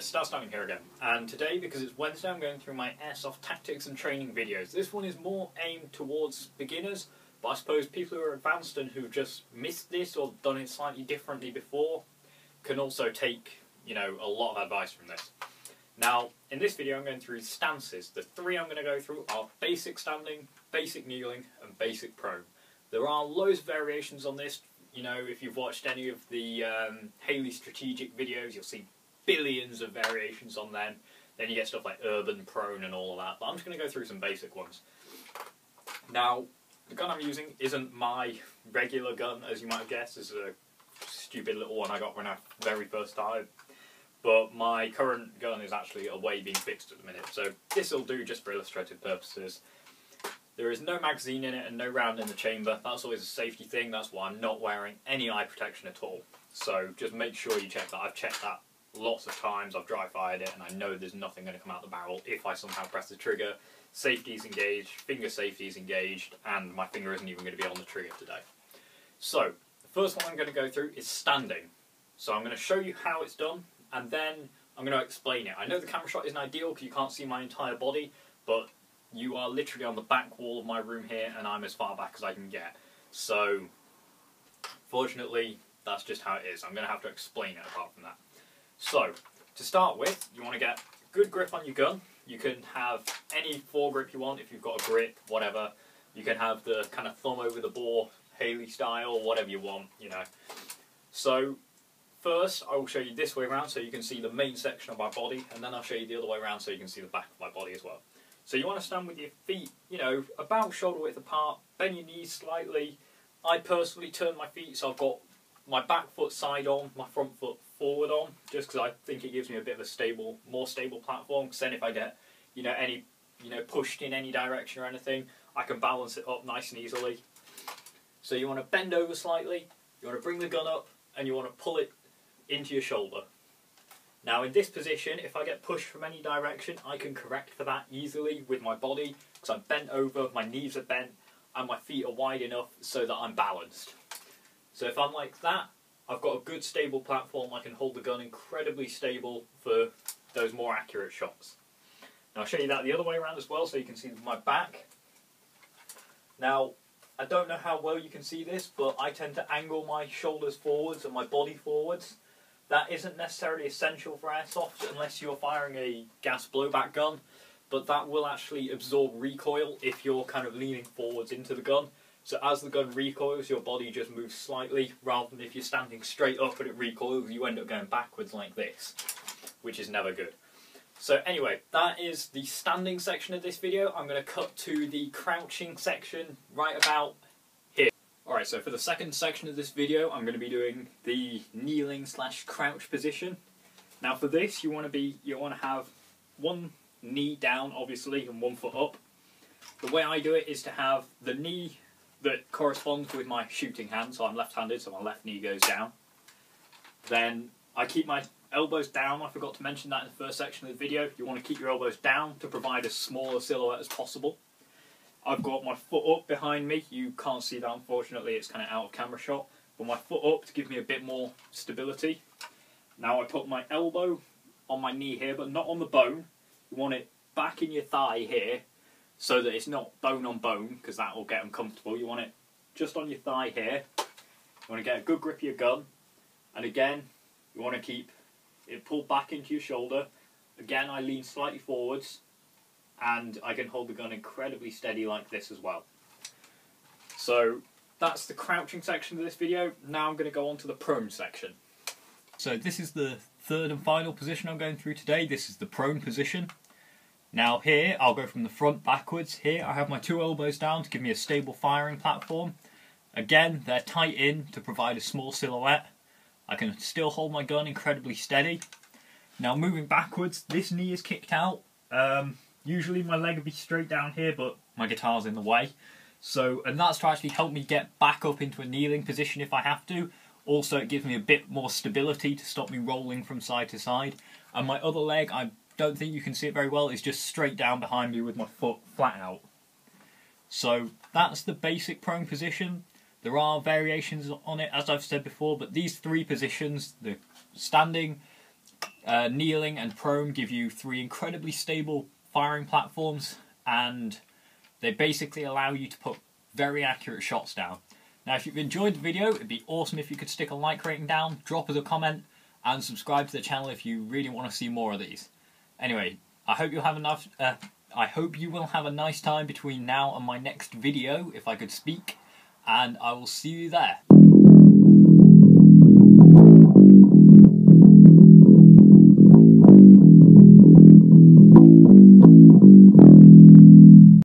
guys, Stout here again, and today, because it's Wednesday, I'm going through my Airsoft tactics and training videos. This one is more aimed towards beginners, but I suppose people who are advanced and who've just missed this or done it slightly differently before can also take, a lot of advice from this. Now, in this video I'm going through stances. The three I'm going to go through are basic standing, basic kneeling, and basic prone. There are loads of variations on this. If you've watched any of the Haley strategic videos, you'll see billions of variations on them. Then you get stuff like urban, prone, and all of that. But I'm just going to go through some basic ones. Now, the gun I'm using isn't my regular gun, as you might have guessed. This is a stupid little one I got when I very first started. But my current gun is actually away being fixed at the minute. So this will do just for illustrative purposes. There is no magazine in it and no round in the chamber. That's always a safety thing. That's why I'm not wearing any eye protection at all. So just make sure you check that. I've checked that lots of times. I've dry fired it and I know there's nothing going to come out the barrel if I somehow press the trigger. Safety is engaged, finger safety is engaged, and my finger isn't even going to be on the trigger today. So the first one I'm going to go through is standing. So I'm going to show you how it's done and then I'm going to explain it. I know the camera shot isn't ideal because you can't see my entire body, but you are literally on the back wall of my room here and I'm as far back as I can get. So, fortunately, that's just how it is. I'm going to have to explain it apart from that. So, to start with, you want to get a good grip on your gun. You can have any foregrip you want if you've got a grip, whatever. You can have the kind of thumb over the bore, Haley style, whatever you want, So, first, I will show you this way around so you can see the main section of my body, and then I'll show you the other way around so you can see the back of my body as well. So you want to stand with your feet, about shoulder width apart, bend your knees slightly. I personally turn my feet so I've got my back foot side on, my front foot forward on, just because I think it gives me a bit of a more stable platform, because then if I get, pushed in any direction or anything, I can balance it up nice and easily. So you want to bend over slightly, you want to bring the gun up, and you want to pull it into your shoulder. Now in this position, if I get pushed from any direction, I can correct for that easily with my body, because I'm bent over, my knees are bent, and my feet are wide enough so that I'm balanced. So if I'm like that, I've got a good stable platform. I can hold the gun incredibly stable for those more accurate shots. Now I'll show you that the other way around as well so you can see my back. Now, I don't know how well you can see this, but I tend to angle my shoulders forwards and my body forwards. That isn't necessarily essential for airsoft unless you're firing a gas blowback gun, but that will actually absorb recoil if you're kind of leaning forwards into the gun. So as the gun recoils, your body just moves slightly, rather than if you're standing straight up and it recoils, you end up going backwards like this, which is never good. So anyway, that is the standing section of this video. I'm going to cut to the crouching section right about here. Alright, so for the second section of this video, I'm going to be doing the kneeling / crouch position. Now for this, you want to have one knee down, obviously, and one foot up. The way I do it is to have the knee that corresponds with my shooting hand, so I'm left-handed, so my left knee goes down. Then I keep my elbows down. I forgot to mention that in the first section of the video. You want to keep your elbows down to provide as small a silhouette as possible. I've got my foot up behind me. You can't see that, unfortunately, it's kind of out of camera shot. But my foot up to give me a bit more stability. Now I put my elbow on my knee here, but not on the bone. You want it back in your thigh here, so that it's not bone on bone, because that will get uncomfortable. You want it just on your thigh here. You want to get a good grip of your gun. And again, you want to keep it pulled back into your shoulder. Again, I lean slightly forwards, and I can hold the gun incredibly steady like this as well. So that's the crouching section of this video. Now I'm going to go on to the prone section. So this is the third and final position I'm going through today. This is the prone position. Now here, I'll go from the front backwards. Here I have my two elbows down to give me a stable firing platform. Again, they're tight in to provide a small silhouette. I can still hold my gun incredibly steady. Now moving backwards, this knee is kicked out. Usually my leg would be straight down here, but my guitar's in the way. And that's to actually help me get back up into a kneeling position if I have to. Also, it gives me a bit more stability to stop me rolling from side to side. And my other leg, I don't think you can see it very well, is just straight down behind me with my foot flat out. So that's the basic prone position. There are variations on it, as I've said before, but these three positions, the standing, Kneeling and prone give you 3 incredibly stable firing platforms, and they basically allow you to put very accurate shots down. Now, if you've enjoyed the video, it'd be awesome if you could stick a like rating down, drop us a comment, and subscribe to the channel if you really want to see more of these. Anyway, I hope you will have a nice time between now and my next video, if I could speak, and I will see you there.